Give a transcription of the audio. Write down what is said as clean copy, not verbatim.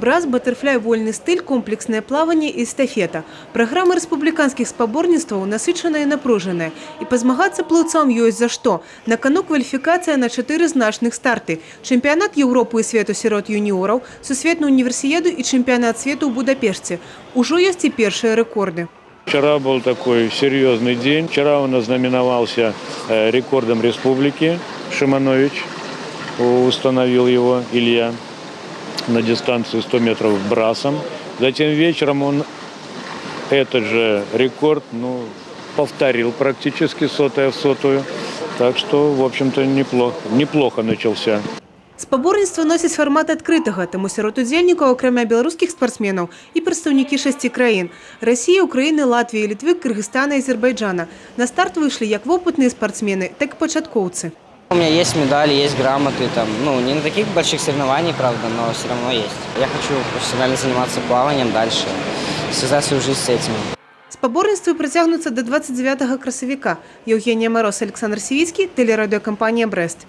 брас, баттерфляй, вольный стиль, комплексное плавание и эстафета. Программа республиканских спаборніцтваў насычаная и напружаная. И позмагаться плаўцам есть за что. На кону квалификация на 4 значных старты. Чемпионат Европы и свету сирот юниоров, сусветную универсиаду и чемпионат свету в Будапеште. Уже есть и первые рекорды. Вчера был такой серьезный день. Вчера он ознаменовался рекордом республики. Шиманович установил его, Илья, на дистанции 100 метров брасом. Затем вечером он этот же рекорд повторил практически сотая в сотую. Так что, в общем-то, неплохо начался. Спаборніцтва носяць формат адкрытага, таму сярод удзельнікаў, акрамя беларускіх спартсменаў, і прадстаўнікі 6 краін – России, Украины, Латвии, Литвы, Кыргызстана и Азербайджана. На старт вышли как опытные спортсмены, так и початковцы. У меня есть медали, есть грамоты, не на таких больших соревнованиях, правда, но все равно есть. Я хочу профессионально заниматься плаванием дальше, связать свою жизнь с этим. Спаборніцтвы працягнуцца до 29 красавіка. Евгения Мороз, Александр Сивицкий, телерадиокомпания «Брест».